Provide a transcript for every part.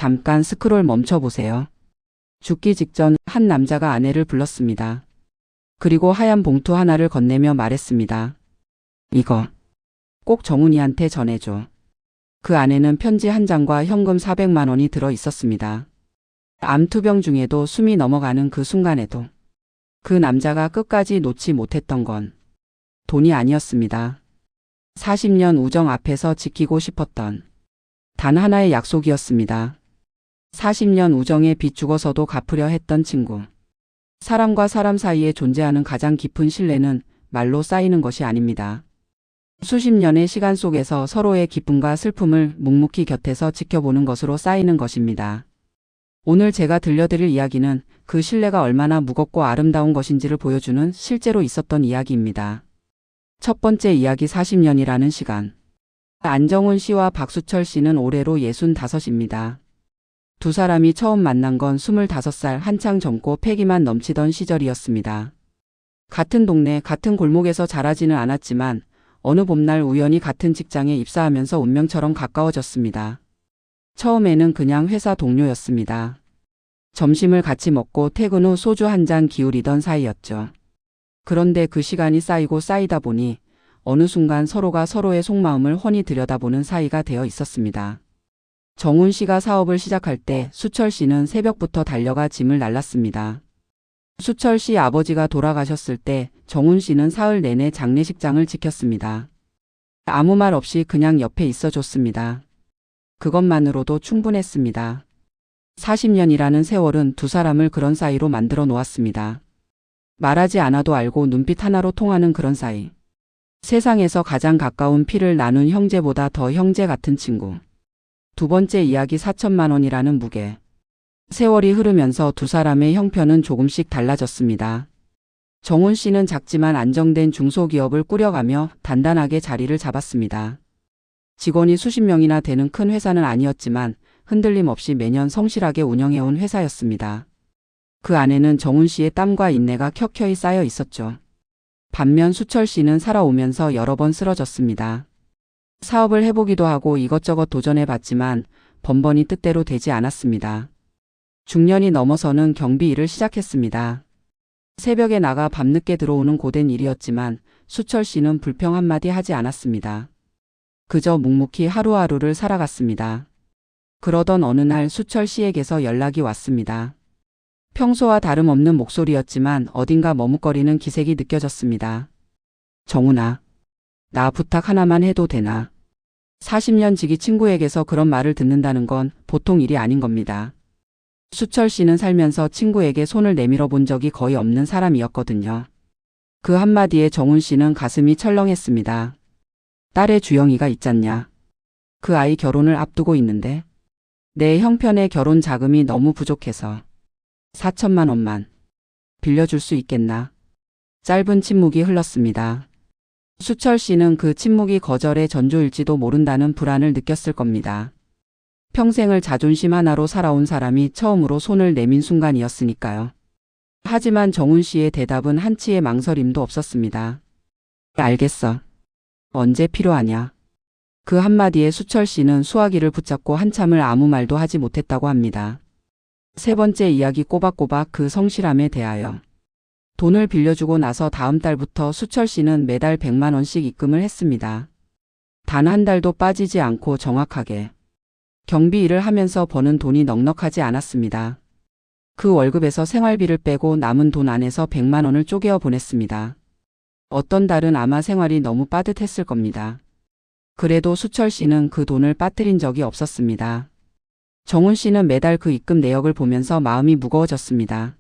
잠깐 스크롤 멈춰보세요. 죽기 직전 한 남자가 아내를 불렀습니다. 그리고 하얀 봉투 하나를 건네며 말했습니다. 이거 꼭 정훈이한테 전해줘. 그 안에는 편지 한 장과 현금 400만 원이 들어 있었습니다. 암투병 중에도 숨이 넘어가는 그 순간에도 그 남자가 끝까지 놓지 못했던 건 돈이 아니었습니다. 40년 우정 앞에서 지키고 싶었던 단 하나의 약속이었습니다. 40년 우정에 빚 죽어서도 갚으려 했던 친구. 사람과 사람 사이에 존재하는 가장 깊은 신뢰는 말로 쌓이는 것이 아닙니다. 수십 년의 시간 속에서 서로의 기쁨과 슬픔을 묵묵히 곁에서 지켜보는 것으로 쌓이는 것입니다. 오늘 제가 들려드릴 이야기는 그 신뢰가 얼마나 무겁고 아름다운 것인지를 보여주는 실제로 있었던 이야기입니다. 첫 번째 이야기 40년이라는 시간. 안정훈 씨와 박수철 씨는 올해로 65입니다. 두 사람이 처음 만난 건 25살 한창 젊고 패기만 넘치던 시절이었습니다. 같은 동네, 같은 골목에서 자라지는 않았지만 어느 봄날 우연히 같은 직장에 입사하면서 운명처럼 가까워졌습니다. 처음에는 그냥 회사 동료였습니다. 점심을 같이 먹고 퇴근 후 소주 한 잔 기울이던 사이였죠. 그런데 그 시간이 쌓이고 쌓이다 보니 어느 순간 서로가 서로의 속마음을 훤히 들여다보는 사이가 되어 있었습니다. 정훈 씨가 사업을 시작할 때 수철 씨는 새벽부터 달려가 짐을 날랐습니다. 수철 씨 아버지가 돌아가셨을 때 정훈 씨는 사흘 내내 장례식장을 지켰습니다. 아무 말 없이 그냥 옆에 있어줬습니다. 그것만으로도 충분했습니다. 40년이라는 세월은 두 사람을 그런 사이로 만들어 놓았습니다. 말하지 않아도 알고 눈빛 하나로 통하는 그런 사이. 세상에서 가장 가까운 피를 나눈 형제보다 더 형제 같은 친구. 두 번째 이야기 4천만 원이라는 무게. 세월이 흐르면서 두 사람의 형편은 조금씩 달라졌습니다. 정훈 씨는 작지만 안정된 중소기업을 꾸려가며 단단하게 자리를 잡았습니다. 직원이 수십 명이나 되는 큰 회사는 아니었지만 흔들림 없이 매년 성실하게 운영해온 회사였습니다. 그 안에는 정훈 씨의 땀과 인내가 켜켜이 쌓여 있었죠. 반면 수철 씨는 살아오면서 여러 번 쓰러졌습니다. 사업을 해보기도 하고 이것저것 도전해봤지만 번번이 뜻대로 되지 않았습니다. 중년이 넘어서는 경비 일을 시작했습니다. 새벽에 나가 밤늦게 들어오는 고된 일이었지만 수철 씨는 불평 한마디 하지 않았습니다. 그저 묵묵히 하루하루를 살아갔습니다. 그러던 어느 날 수철 씨에게서 연락이 왔습니다. 평소와 다름없는 목소리였지만 어딘가 머뭇거리는 기색이 느껴졌습니다. 정훈아, 나 부탁 하나만 해도 되나? 40년 지기 친구에게서 그런 말을 듣는다는 건 보통 일이 아닌 겁니다. 수철 씨는 살면서 친구에게 손을 내밀어 본 적이 거의 없는 사람이었거든요. 그 한마디에 정훈 씨는 가슴이 철렁했습니다. 딸의 주영이가 있잖냐. 그 아이 결혼을 앞두고 있는데 내 형편의 결혼 자금이 너무 부족해서 4천만 원만 빌려줄 수 있겠나? 짧은 침묵이 흘렀습니다. 수철 씨는 그 침묵이 거절의 전조일지도 모른다는 불안을 느꼈을 겁니다. 평생을 자존심 하나로 살아온 사람이 처음으로 손을 내민 순간이었으니까요. 하지만 정훈 씨의 대답은 한치의 망설임도 없었습니다. 알겠어. 언제 필요하냐? 그 한마디에 수철 씨는 수화기를 붙잡고 한참을 아무 말도 하지 못했다고 합니다. 세 번째 이야기 꼬박꼬박 그 성실함에 대하여. 돈을 빌려주고 나서 다음 달부터 수철 씨는 매달 100만 원씩 입금을 했습니다. 단 한 달도 빠지지 않고 정확하게. 경비 일을 하면서 버는 돈이 넉넉하지 않았습니다. 그 월급에서 생활비를 빼고 남은 돈 안에서 100만 원을 쪼개어 보냈습니다. 어떤 달은 아마 생활이 너무 빠듯했을 겁니다. 그래도 수철 씨는 그 돈을 빠뜨린 적이 없었습니다. 정훈 씨는 매달 그 입금 내역을 보면서 마음이 무거워졌습니다.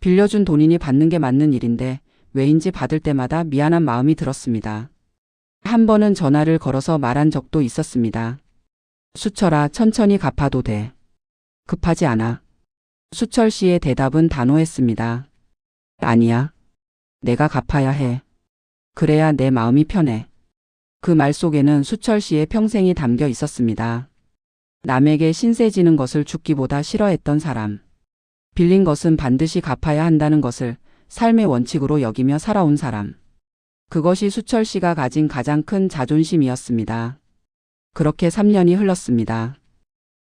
빌려준 돈이니 받는 게 맞는 일인데 왜인지 받을 때마다 미안한 마음이 들었습니다. 한 번은 전화를 걸어서 말한 적도 있었습니다. 수철아, 천천히 갚아도 돼. 급하지 않아. 수철 씨의 대답은 단호했습니다. 아니야. 내가 갚아야 해. 그래야 내 마음이 편해. 그 말 속에는 수철 씨의 평생이 담겨 있었습니다. 남에게 신세 지는 것을 죽기보다 싫어했던 사람. 빌린 것은 반드시 갚아야 한다는 것을 삶의 원칙으로 여기며 살아온 사람. 그것이 수철 씨가 가진 가장 큰 자존심이었습니다. 그렇게 3년이 흘렀습니다.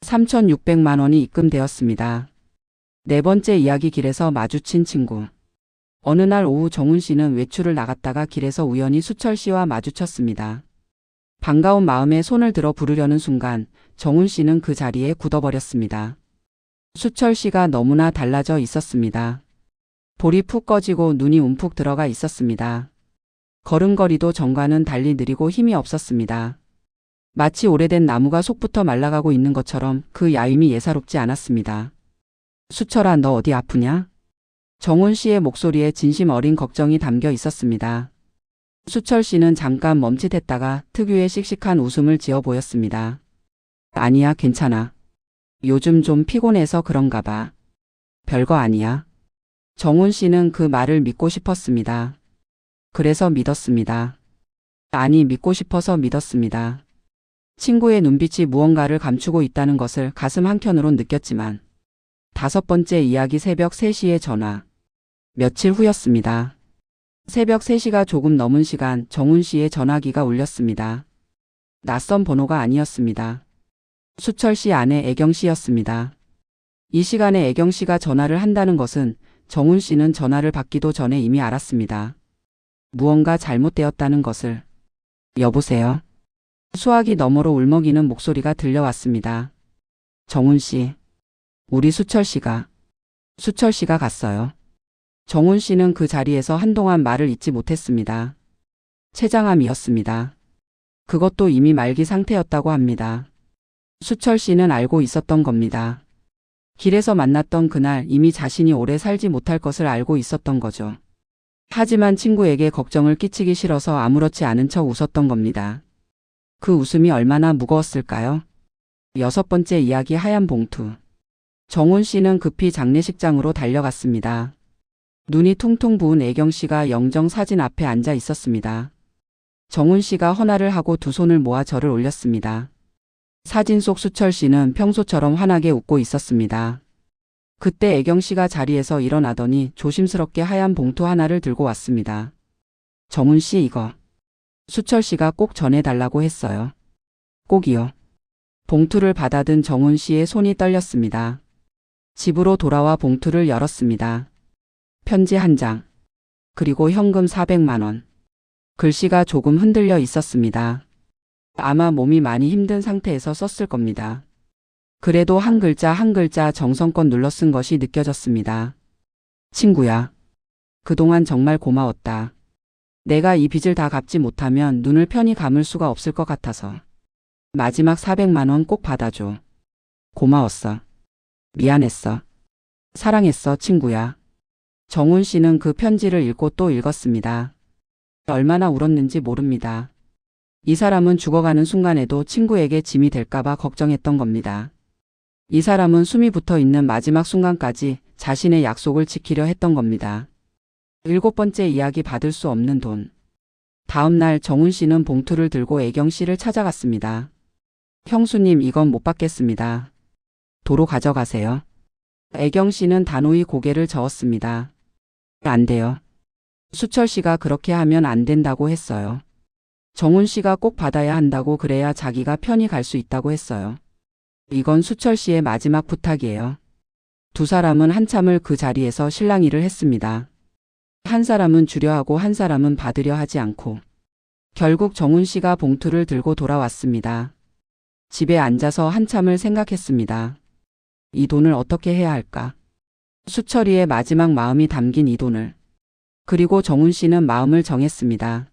3,600만 원이 입금되었습니다. 네 번째 이야기 길에서 마주친 친구. 어느 날 오후 정훈 씨는 외출을 나갔다가 길에서 우연히 수철 씨와 마주쳤습니다. 반가운 마음에 손을 들어 부르려는 순간 정훈 씨는 그 자리에 굳어버렸습니다. 수철 씨가 너무나 달라져 있었습니다. 볼이 푹 꺼지고 눈이 움푹 들어가 있었습니다. 걸음걸이도 전과는 달리 느리고 힘이 없었습니다. 마치 오래된 나무가 속부터 말라가고 있는 것처럼 그 야임이 예사롭지 않았습니다. 수철아, 너 어디 아프냐? 정훈 씨의 목소리에 진심 어린 걱정이 담겨 있었습니다. 수철 씨는 잠깐 멈칫했다가 특유의 씩씩한 웃음을 지어 보였습니다. 아니야, 괜찮아. 요즘 좀 피곤해서 그런가 봐. 별거 아니야. 정훈 씨는 그 말을 믿고 싶었습니다. 그래서 믿었습니다. 아니, 믿고 싶어서 믿었습니다. 친구의 눈빛이 무언가를 감추고 있다는 것을 가슴 한켠으론 느꼈지만 다섯 번째 이야기 새벽 3시의 전화. 며칠 후였습니다. 새벽 3시가 조금 넘은 시간 정훈 씨의 전화기가 울렸습니다. 낯선 번호가 아니었습니다. 수철 씨 아내 애경 씨였습니다. 이 시간에 애경 씨가 전화를 한다는 것은 정훈 씨는 전화를 받기도 전에 이미 알았습니다. 무언가 잘못되었다는 것을. 여보세요? 수화기 너머로 울먹이는 목소리가 들려왔습니다. 정훈 씨. 우리 수철 씨가 갔어요. 정훈 씨는 그 자리에서 한동안 말을 잇지 못했습니다. 췌장암이었습니다. 그것도 이미 말기 상태였다고 합니다. 수철 씨는 알고 있었던 겁니다. 길에서 만났던 그날 이미 자신이 오래 살지 못할 것을 알고 있었던 거죠. 하지만 친구에게 걱정을 끼치기 싫어서 아무렇지 않은 척 웃었던 겁니다. 그 웃음이 얼마나 무거웠을까요? 여섯 번째 이야기 하얀 봉투. 정훈 씨는 급히 장례식장으로 달려갔습니다. 눈이 퉁퉁 부은 애경 씨가 영정 사진 앞에 앉아 있었습니다. 정훈 씨가 헌화를 하고 두 손을 모아 절을 올렸습니다. 사진 속 수철 씨는 평소처럼 환하게 웃고 있었습니다. 그때 애경 씨가 자리에서 일어나더니 조심스럽게 하얀 봉투 하나를 들고 왔습니다. 정훈 씨, 이거 수철 씨가 꼭 전해달라고 했어요. 꼭이요. 봉투를 받아든 정훈 씨의 손이 떨렸습니다. 집으로 돌아와 봉투를 열었습니다. 편지 한 장, 그리고 현금 400만 원. 글씨가 조금 흔들려 있었습니다. 아마 몸이 많이 힘든 상태에서 썼을 겁니다. 그래도 한 글자 한 글자 정성껏 눌러 쓴 것이 느껴졌습니다. 친구야. 그동안 정말 고마웠다. 내가 이 빚을 다 갚지 못하면 눈을 편히 감을 수가 없을 것 같아서. 마지막 400만 원 꼭 받아줘. 고마웠어. 미안했어. 사랑했어, 친구야. 정훈 씨는 그 편지를 읽고 또 읽었습니다. 얼마나 울었는지 모릅니다. 이 사람은 죽어가는 순간에도 친구에게 짐이 될까봐 걱정했던 겁니다. 이 사람은 숨이 붙어 있는 마지막 순간까지 자신의 약속을 지키려 했던 겁니다. 일곱 번째 이야기 받을 수 없는 돈. 다음 날 정훈 씨는 봉투를 들고 애경 씨를 찾아갔습니다. 형수님, 이건 못 받겠습니다. 도로 가져가세요. 애경 씨는 단호히 고개를 저었습니다. 안 돼요. 수철 씨가 그렇게 하면 안 된다고 했어요. 정훈 씨가 꼭 받아야 한다고, 그래야 자기가 편히 갈 수 있다고 했어요. 이건 수철 씨의 마지막 부탁이에요. 두 사람은 한참을 그 자리에서 실랑이를 했습니다. 한 사람은 주려 하고 한 사람은 받으려 하지 않고. 결국 정훈 씨가 봉투를 들고 돌아왔습니다. 집에 앉아서 한참을 생각했습니다. 이 돈을 어떻게 해야 할까? 수철이의 마지막 마음이 담긴 이 돈을. 그리고 정훈 씨는 마음을 정했습니다.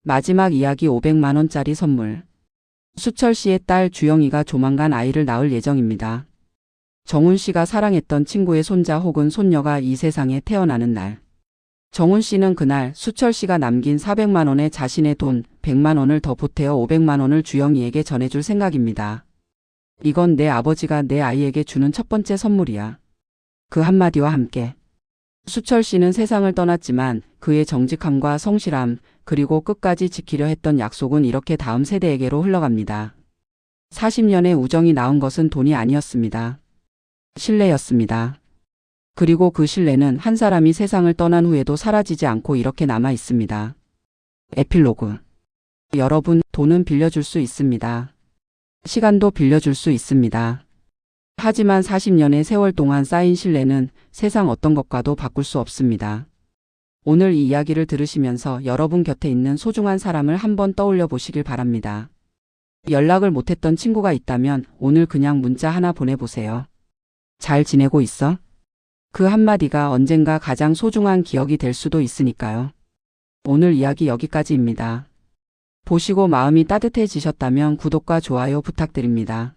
마지막 이야기 500만 원짜리 선물. 수철 씨의 딸 주영이가 조만간 아이를 낳을 예정입니다. 정훈 씨가 사랑했던 친구의 손자 혹은 손녀가 이 세상에 태어나는 날. 정훈 씨는 그날 수철 씨가 남긴 400만 원에 자신의 돈 100만 원을 더 보태어 500만 원을 주영이에게 전해줄 생각입니다. 이건 내 아버지가 내 아이에게 주는 첫 번째 선물이야. 그 한마디와 함께 수철 씨는 세상을 떠났지만 그의 정직함과 성실함, 그리고 끝까지 지키려 했던 약속은 이렇게 다음 세대에게로 흘러갑니다. 40년의 우정이 낳은 것은 돈이 아니었습니다. 신뢰였습니다. 그리고 그 신뢰는 한 사람이 세상을 떠난 후에도 사라지지 않고 이렇게 남아 있습니다. 에필로그. 여러분, 돈은 빌려줄 수 있습니다. 시간도 빌려줄 수 있습니다. 하지만 40년의 세월 동안 쌓인 신뢰는 세상 어떤 것과도 바꿀 수 없습니다. 오늘 이 이야기를 들으시면서 여러분 곁에 있는 소중한 사람을 한번 떠올려 보시길 바랍니다. 연락을 못했던 친구가 있다면 오늘 그냥 문자 하나 보내보세요. 잘 지내고 있어? 그 한마디가 언젠가 가장 소중한 기억이 될 수도 있으니까요. 오늘 이야기 여기까지입니다. 보시고 마음이 따뜻해지셨다면 구독과 좋아요 부탁드립니다.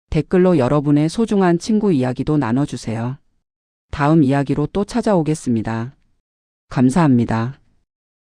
댓글로 여러분의 소중한 친구 이야기도 나눠주세요. 다음 이야기로 또 찾아오겠습니다. 감사합니다.